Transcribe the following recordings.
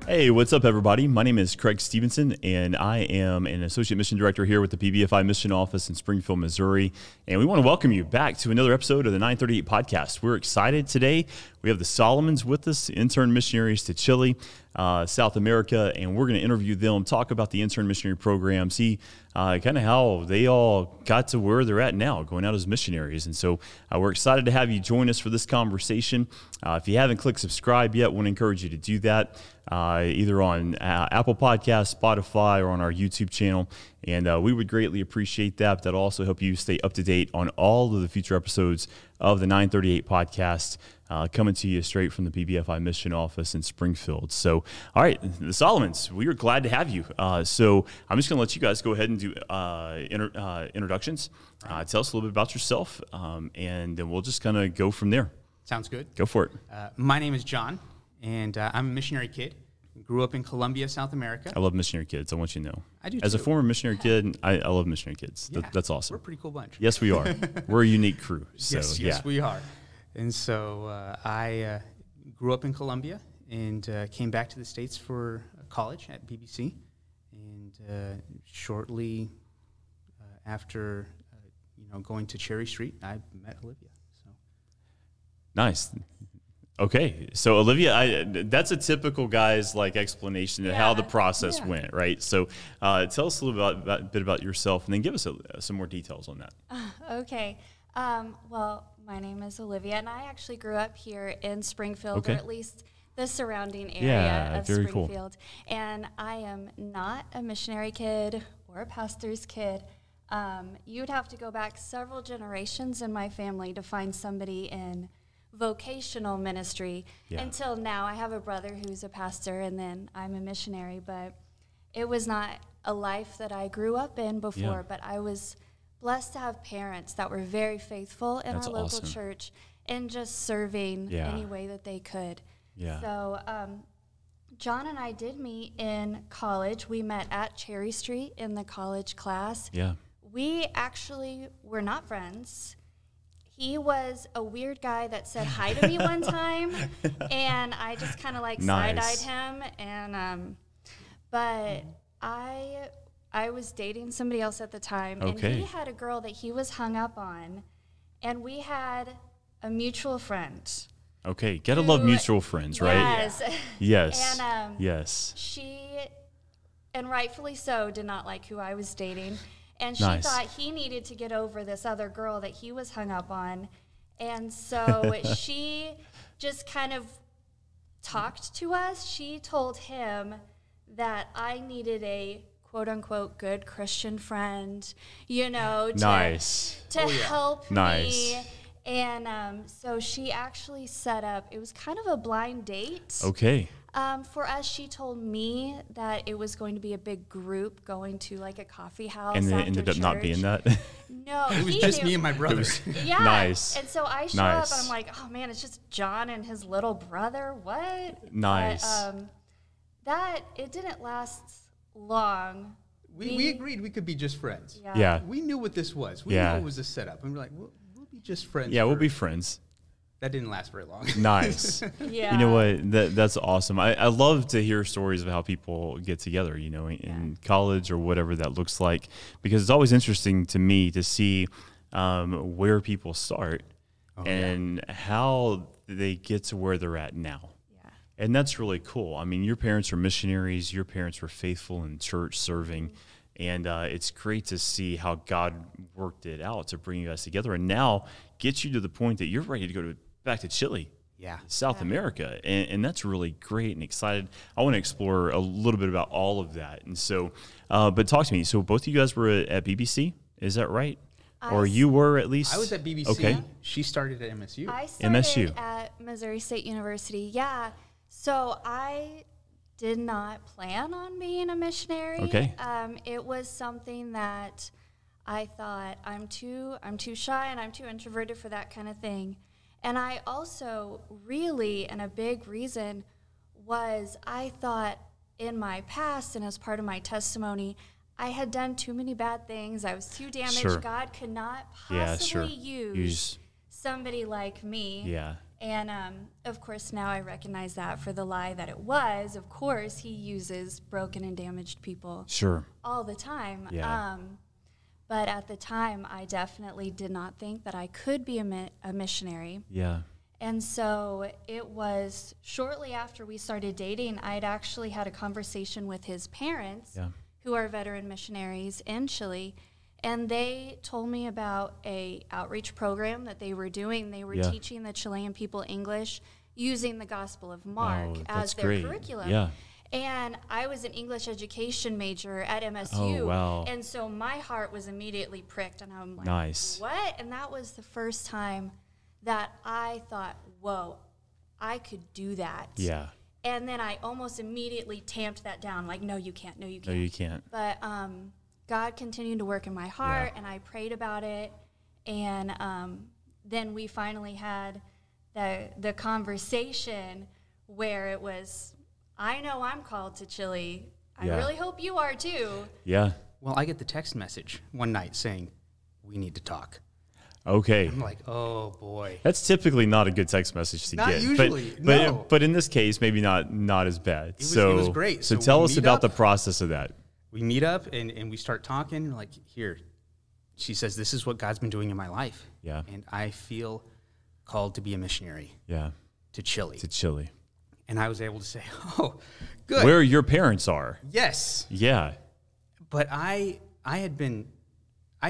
Hey, what's up, everybody? My name is Craig Stevenson, and I am an Associate Mission Director here with the BBFI Mission Office in Springfield, Missouri. And we want to welcome you back to another episode of the 938 podcast. We're excited today. We have the Solomons with us, Intern Missionaries to Chile, South America, and we're going to interview them, talk about the Intern Missionary Program, see kind of how they all got to where they're at now, going out as missionaries. And so we're excited to have you join us for this conversation. If you haven't clicked subscribe yet, I want to encourage you to do that, either on Apple Podcasts, Spotify, or on our YouTube channel. And we would greatly appreciate that. That'll also help you stay up to date on all of the future episodes of the 938 podcast, coming to you straight from the BBFI Mission Office in Springfield. So, all right, the Solomons, we are glad to have you. So I'm just going to let you guys go ahead and do introductions. Tell us a little bit about yourself, and then we'll just kind of go from there. Sounds good. Go for it. My name is Jon, and I'm a missionary kid. Grew up in Colombia, South America. I love missionary kids. I want you to know. I do, As too. a former missionary kid, I love missionary kids. Yeah. That's awesome. We're a pretty cool bunch. Yes, we are. We're a unique crew. So, yes, we are. And so I grew up in Colombia and came back to the States for college at BBC. And shortly after going to Cherry Street, I met Olivia. So Nice. Okay, so Olivia, that's a typical guy's explanation of how the process went, right? So tell us a little bit about yourself, and then give us some more details on that. Okay. Well, my name is Olivia, and I actually grew up here in Springfield, or at least the surrounding area of Springfield. Cool. And I am not a missionary kid or a pastor's kid. You'd have to go back several generations in my family to find somebody in vocational ministry. Until now. I have a brother who's a pastor, and then I'm a missionary, but it was not a life that I grew up in before. But I was blessed to have parents that were very faithful in our local church and just serving any way that they could. So Jon and I did meet in college. We met at Cherry Street in the college class. We actually were not friends. He was a weird guy that said hi to me one time, and I just kind of side-eyed him. And but I was dating somebody else at the time, and he had a girl that he was hung up on, and we had a mutual friend. Okay, gotta love mutual friends, right? Yes. Yes. And yes. She, and rightfully so, did not like who I was dating. And she thought he needed to get over this other girl that he was hung up on. And so she just kind of talked to us. She told him that I needed a quote-unquote good Christian friend, to help me. And so she actually set up, it was kind of a blind date. Okay. For us, she told me that it was going to be a big group going to a coffee house. And then it ended up not being that? No. It was just me and my brother. Nice. And so I show up and I'm like, oh man, it's just Jon and his little brother. What? Nice. But it didn't last long. We agreed we could be just friends. Yeah. We knew what this was. We knew it was a setup. And we were like, we'll be just friends. Yeah, we'll be friends. That didn't last very long. Nice. You know what? That's awesome. I love to hear stories of how people get together, in college or whatever that looks like, because it's always interesting to me to see where people start and how they get to where they're at now. And that's really cool. I mean, your parents were missionaries. Your parents were faithful in church serving. And it's great to see how God worked it out to bring you guys together and now get you to the point that you're ready to go back to Chile, South America. And that's really great and excited. I want to explore a little bit about all of that. And so, but talk to me. So both of you guys were at BBC, is that right? Or you were at least? I was at BBC. Okay. She started at MSU. I started at Missouri State University, So I did not plan on being a missionary. Okay. It was something that I thought I'm too shy and I'm too introverted for that kind of thing. And I also really, and a big reason was I thought in my past and as part of my testimony, I had done too many bad things. I was too damaged. Sure. God could not possibly use somebody like me. Yeah. And, of course, now I recognize that for the lie that it was. Of course, he uses broken and damaged people all the time. Yeah. But at the time, I definitely did not think that I could be a missionary. Yeah. And so it was shortly after we started dating, I'd actually had a conversation with his parents, who are veteran missionaries in Chile. And they told me about a outreach program that they were doing. They were teaching the Chilean people English using the Gospel of Mark as their curriculum. Yeah. And I was an English education major at MSU. Oh, wow. And so my heart was immediately pricked. And I'm like, nice. What? And that was the first time that I thought, whoa, I could do that. Yeah. And then I almost immediately tamped that down. Like, no, you can't. No, you can't. No, you can't. But God continued to work in my heart, and I prayed about it, and then we finally had the conversation where it was, I know I'm called to Chile. I really hope you are too. Yeah. Well, I get the text message one night saying, we need to talk. Okay. I'm like, oh boy. That's typically not a good text message to not get. Usually, but in this case, maybe not as bad. It was great. So tell us about the process of that. We meet up and we start talking. Like, here, she says, this is what God's been doing in my life. Yeah. And I feel called to be a missionary. Yeah. To Chile. And I was able to say, oh, good. Where your parents are. Yes. Yeah. But I'd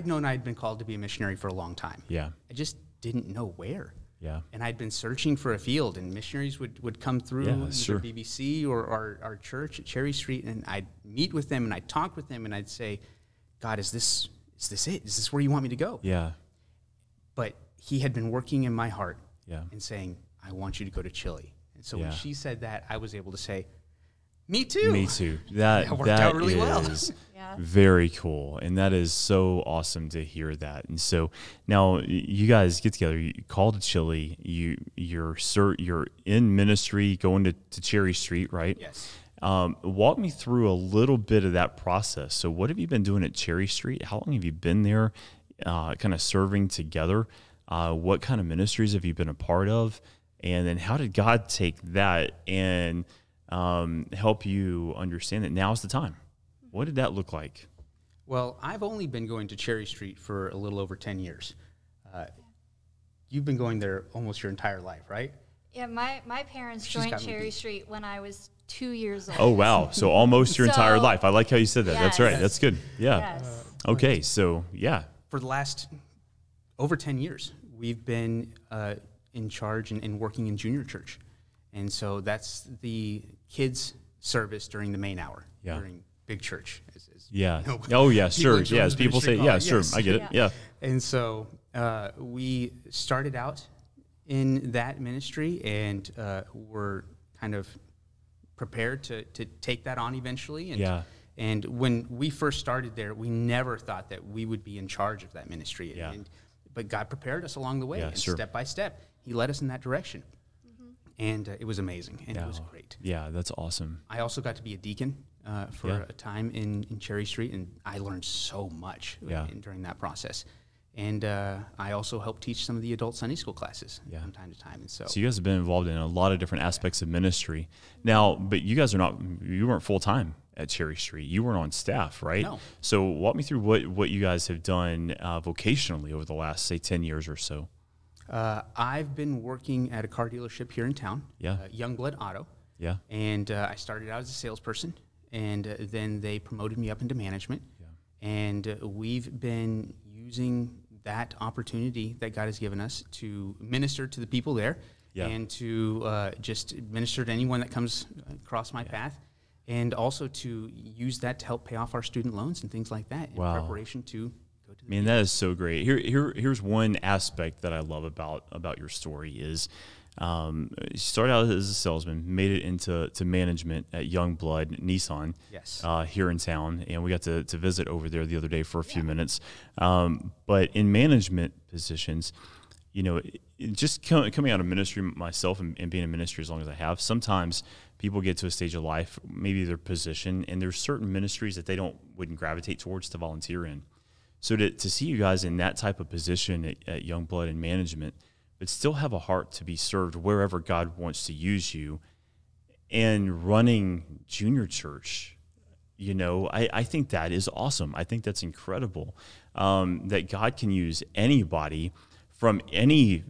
known I'd been called to be a missionary for a long time. Yeah. I just didn't know where. Yeah. And I'd been searching for a field, and missionaries would come through either BBC or our church at Cherry Street, and I'd meet with them, and I'd talk with them, and I'd say, God, is this it? Is this where you want me to go? Yeah. But he had been working in my heart and saying, I want you to go to Chile. And so when she said that, I was able to say, me too. Me too. That worked out really well. Very cool. And that is so awesome to hear that. And so now you guys get together, you call to Chile, you're in ministry going to Cherry Street, right? Yes. Walk me through a little bit of that process. So what have you been doing at Cherry Street? How long have you been there kind of serving together? What kind of ministries have you been a part of? And then how did God take that and help you understand that now's the time? What did that look like? Well, I've only been going to Cherry Street for a little over 10 years. You've been going there almost your entire life, right? Yeah, my parents joined Cherry Street when I was 2 years old. Oh, wow. So almost your entire life. I like how you said that. Yes. That's right. That's good. Yeah. Yes. Okay, so yeah. For the last over 10 years, we've been in charge and working in junior church. And so that's the kids' service during the main hour, during big church. Oh, yeah, sure. Yes, people say, sure, I get it. Yeah. And so we started out in that ministry, and we're kind of prepared to take that on eventually. And when we first started there, we never thought that we would be in charge of that ministry. But God prepared us along the way, and step by step, he led us in that direction. And it was amazing, and it was great. Yeah, that's awesome. I also got to be a deacon for a time in Cherry Street, and I learned so much during that process. And I also helped teach some of the adult Sunday school classes from time to time. And so you guys have been involved in a lot of different aspects of ministry. Now, but you guys you weren't full-time at Cherry Street. You weren't on staff, right? No. So walk me through what you guys have done vocationally over the last, say, 10 years or so. I've been working at a car dealership here in town, Youngblood Auto. Yeah. And I started out as a salesperson, and then they promoted me up into management. Yeah. And we've been using that opportunity that God has given us to minister to the people there and to just minister to anyone that comes across my path, and also to use that to help pay off our student loans and things like that in preparation to go to the Man, that is so great. Here's one aspect that I love about your story is you started out as a salesman, made it into management at Youngblood Nissan here in town, and we got to visit over there the other day for a few minutes. But in management positions, just coming out of ministry myself and being in ministry as long as I have, sometimes people get to a stage of life, maybe their position, and there's certain ministries that they wouldn't gravitate towards to volunteer in. So to see you guys in that type of position at Youngblood and management, but still have a heart to be served wherever God wants to use you. And running junior church, I think that is awesome. I think that's incredible, that God can use anybody from any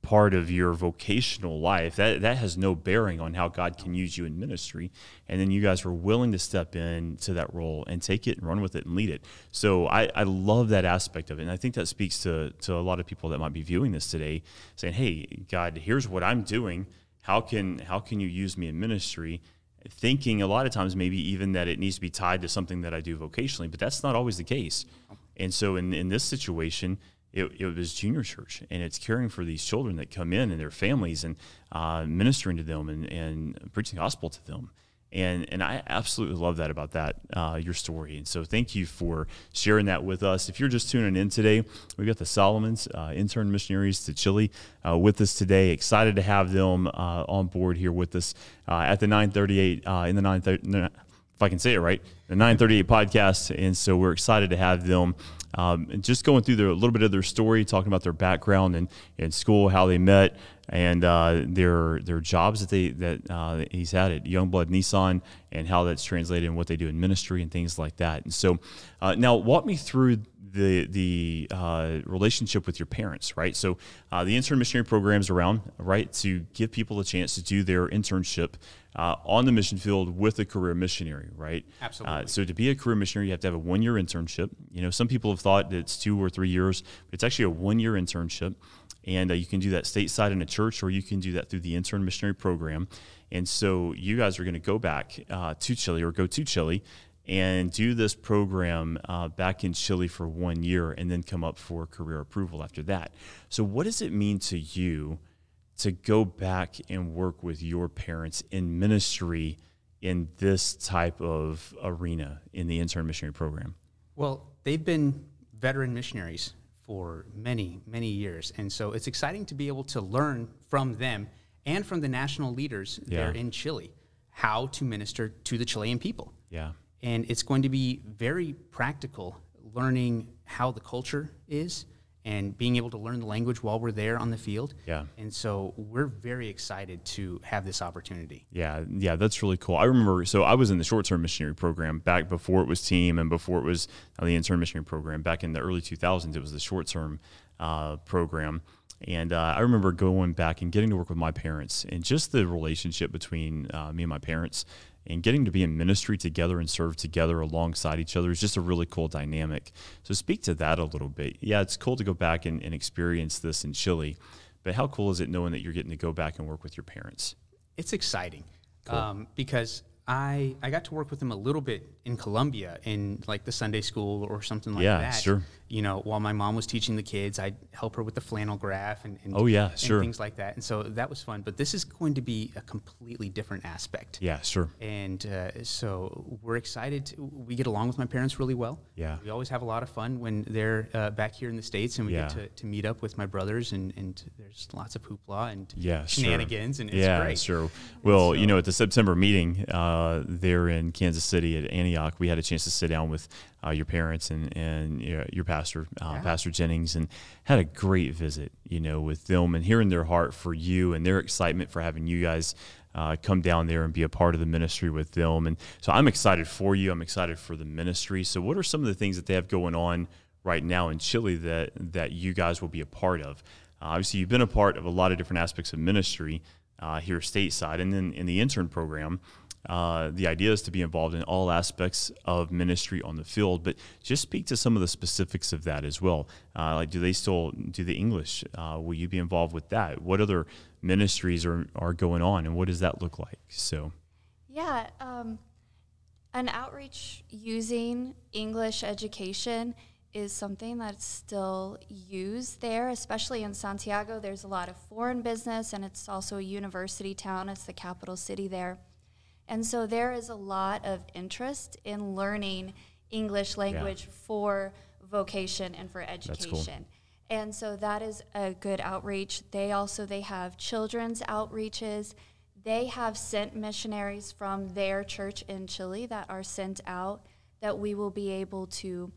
part of your vocational life. That has no bearing on how God can use you in ministry. And then you guys were willing to step into that role and take it and run with it and lead it. So I love that aspect of it. And I think that speaks to a lot of people that might be viewing this today, saying, hey, God, here's what I'm doing. How can you use me in ministry? Thinking a lot of times maybe even that it needs to be tied to something that I do vocationally, but that's not always the case. And so in this situation, it was junior church, and it's caring for these children that come in and their families, and ministering to them and preaching the gospel to them. And I absolutely love that about your story. And so thank you for sharing that with us. If you're just tuning in today, we've got the Solomons, Intern Missionaries to Chile, with us today. Excited to have them on board here with us at the 938, if I can say it right, the 938 podcast. And so we're excited to have them and just going through a little bit of their story, talking about their background and in school, how they met, and their jobs that he's had at Youngblood Nissan, and how that's translated in what they do in ministry and things like that. And so now walk me through the relationship with your parents, right? So the Intern Missionary Program is around, right, to give people a chance to do their internship on the mission field with a career missionary, right? Absolutely. So to be a career missionary, you have to have a 1-year internship. Some people have thought that it's 2 or 3 years, but it's actually a 1-year internship. And you can do that stateside in a church, or you can do that through the Intern Missionary Program. And so you guys are going to go back to Chile, or go to Chile, and do this program back in Chile for 1 year, and then come up for career approval after that. So what does it mean to you to go back and work with your parents in ministry in this type of arena in the Intern Missionary Program? Well, they've been veteran missionaries for many, many years. And so it's exciting to be able to learn from them and from the national leaders there in Chile how to minister to the Chilean people. Yeah. And it's going to be very practical, learning how the culture is and being able to learn the language while we're there on the field. Yeah. And so we're very excited to have this opportunity. Yeah, that's really cool. I remember, so I was in the short-term missionary program back before it was team and before it was the Intern Missionary Program. Back in the early 2000s, it was the short-term program. And I remember going back and getting to work with my parents, and just the relationship between me and my parents, and getting to be in ministry together and serve together alongside each other is just a really cool dynamic. So speak to that a little bit. Yeah, it's cool to go back and experience this in Chile, but how cool is it knowing that you're getting to go back and work with your parents? It's exciting. Cool. Because I got to work with them a little bit in Colombia in like the Sunday school or something like that. Yeah, sure. While my mom was teaching the kids, I'd help her with the flannel graph and things like that. And so that was fun. But this is going to be a completely different aspect. Yeah, sure. And so we're excited. We get along with my parents really well. Yeah. We always have a lot of fun when they're back here in the States, and we get to meet up with my brothers, and there's lots of hoopla and shenanigans, and it's great. Sure. Well, at the September meeting there in Kansas City at Antioch, we had a chance to sit down with your parents and your pastor, Pastor Jennings, and had a great visit, with them, and hearing their heart for you and their excitement for having you guys come down there and be a part of the ministry with them. And so I'm excited for you. I'm excited for the ministry. So what are some of the things that they have going on right now in Chile that you guys will be a part of? Obviously, you've been a part of a lot of different aspects of ministry here stateside, and then in the intern program. The idea is to be involved in all aspects of ministry on the field, but just speak to some of the specifics of that as well. Like, do they still do the English? Will you be involved with that? What other ministries are going on, and what does that look like? So, an outreach using English education is something that's still used there, especially in Santiago. There's a lot of foreign business, and it's also a university town. It's the capital city there. And so there is a lot of interest in learning English language for vocation and for education. That's cool. And so that is a good outreach. They have children's outreaches. They have sent missionaries from their church in Chile that are sent out that we will be able to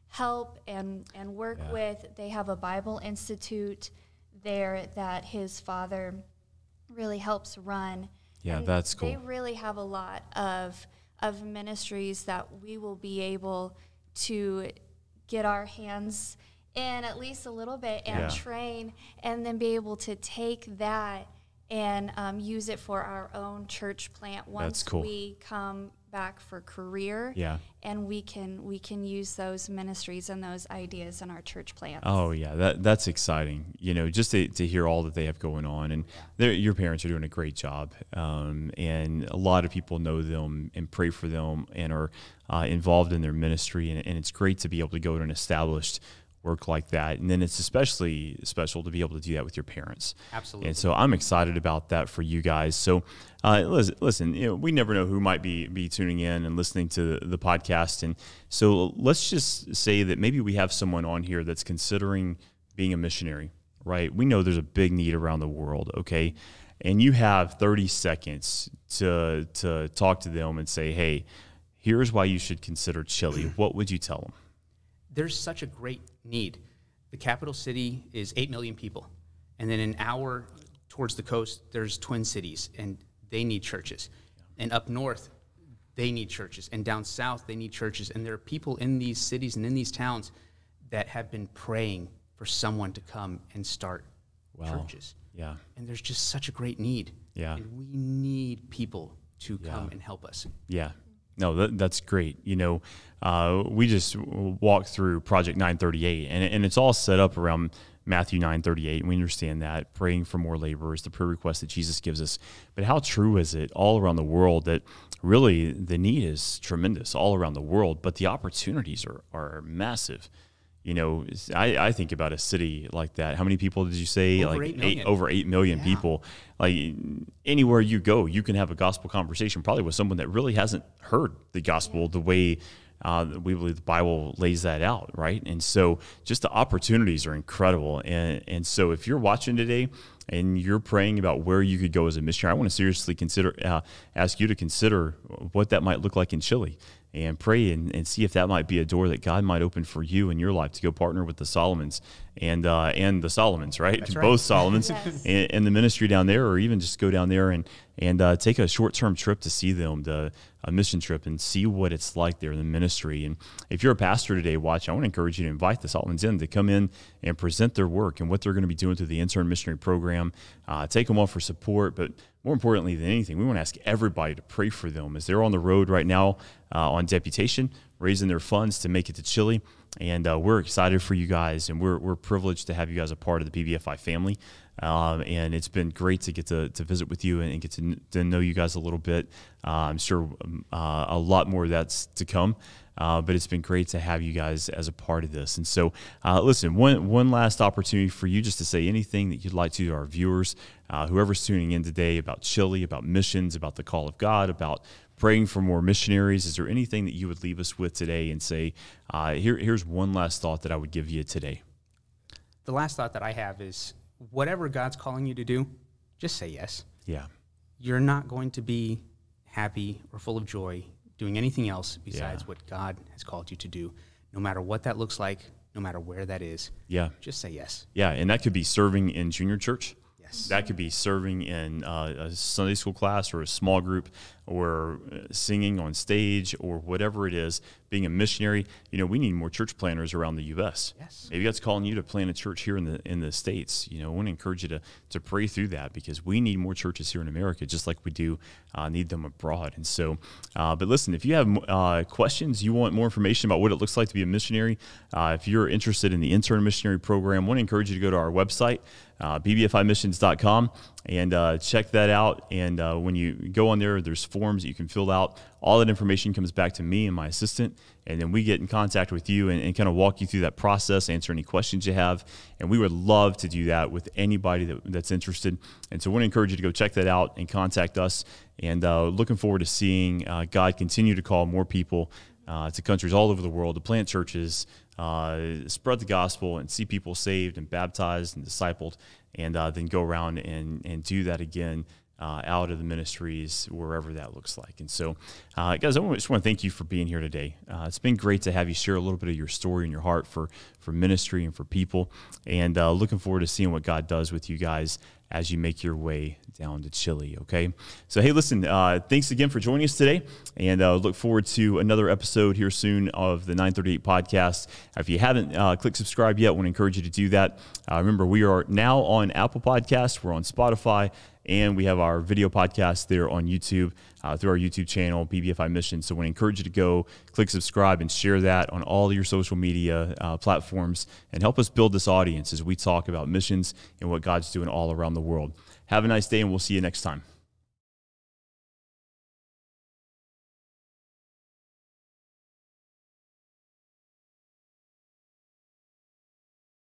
help and work with. They have a Bible Institute there that his father really helps run. Yeah, and that's cool. They really have a lot of ministries that we will be able to get our hands in at least a little bit and train, and then be able to take that and use it for our own church plant once we come back for career. And we can use those ministries and those ideas in our church plants. Oh yeah, that's exciting. You know, just to hear all that they have going on, and your parents are doing a great job. And a lot of people know them and pray for them and are involved in their ministry, and it's great to be able to go to an established work like that. And then it's especially special to be able to do that with your parents. Absolutely. And so I'm excited about that for you guys. So listen, you know, we never know who might be tuning in and listening to the podcast. And so let's just say that maybe we have someone on here that's considering being a missionary, right? We know there's a big need around the world, okay? And you have 30 seconds to talk to them and say, hey, here's why you should consider Chile. What would you tell them? There's such a great need. The capital city is 8 million people. And then an hour towards the coast, there's twin cities, and they need churches. And up north, they need churches. And down south, they need churches. And there are people in these cities and in these towns that have been praying for someone to come and start churches. Yeah. And there's just such a great need. Yeah. And we need people to come and help us. Yeah. No, that's great. You know, we just walked through Project 938, and it's all set up around Matthew 9:38, and we understand that, praying for more laborers, the prayer request that Jesus gives us. But how true is it all around the world that really the need is tremendous all around the world, but the opportunities are massive. You know, I think about a city like that. How many people did you say? Over like 8 million. Over 8 million people. Like anywhere you go, you can have a gospel conversation probably with someone that really hasn't heard the gospel the way we believe the Bible lays that out, right? And so just the opportunities are incredible. And so if you're watching today and you're praying about where you could go as a missionary, I want to seriously ask you to consider what that might look like in Chile. And pray and see if that might be a door that God might open for you in your life to go partner with the Solomons and the Solomons, right? That's right. Both Solomons Yes. and the ministry down there, or even just go down there and take a short-term trip to see them, a mission trip, and see what it's like there in the ministry. And if you're a pastor today watching, I want to encourage you to invite the Solomons in to come in and present their work and what they're going to be doing through the Intern Missionary Program. Take them on for support, but more importantly than anything, we want to ask everybody to pray for them as they're on the road right now on deputation, raising their funds to make it to Chile. And we're excited for you guys, and we're privileged to have you guys a part of the BBFI family. And it's been great to get to visit with you and get to know you guys a little bit. I'm sure a lot more of that's to come. But it's been great to have you guys as a part of this. And so, listen, one last opportunity for you just to say anything that you'd like to our viewers, whoever's tuning in today, about Chile, about missions, about the call of God, about praying for more missionaries. Is there anything that you would leave us with today and say, here's one last thought that I would give you today? The last thought that I have is whatever God's calling you to do, just say yes. Yeah. You're not going to be happy or full of joy doing anything else besides what God has called you to do, no matter what that looks like, no matter where that is. Yeah. Just say yes. Yeah, and that could be serving in junior church. Yes. That could be serving in a Sunday school class or a small group, or singing on stage, or whatever it is. Being a missionary, you know, we need more church planters around the U.S. Yes. Maybe God's calling you to plant a church here in the States. You know, I want to encourage you to pray through that, because we need more churches here in America, just like we do need them abroad. And so, but listen, if you have questions, you want more information about what it looks like to be a missionary, if you're interested in the Intern Missionary Program, I want to encourage you to go to our website, bbfimissions.com, and check that out. And when you go on there, there's forms that you can fill out. All that information comes back to me and my assistant, and then we get in contact with you and kind of walk you through that process, answer any questions you have. And we would love to do that with anybody that's interested. And so I want to encourage you to go check that out and contact us. And looking forward to seeing God continue to call more people to countries all over the world to plant churches, spread the gospel, and see people saved and baptized and discipled, and then go around and do that again out of the ministries, wherever that looks like. And so, guys, I just want to thank you for being here today. It's been great to have you share a little bit of your story and your heart for ministry and for people, and looking forward to seeing what God does with you guys as you make your way down to Chile, okay? So, hey, listen, thanks again for joining us today, and look forward to another episode here soon of the 938 podcast. If you haven't clicked subscribe yet, I want to encourage you to do that. Remember, we are now on Apple Podcasts, we're on Spotify, and we have our video podcast there on YouTube through our YouTube channel, BBFI Mission. So I want to encourage you to go click subscribe and share that on all your social media platforms and help us build this audience as we talk about missions and what God's doing all around the world. Have a nice day, and we'll see you next time.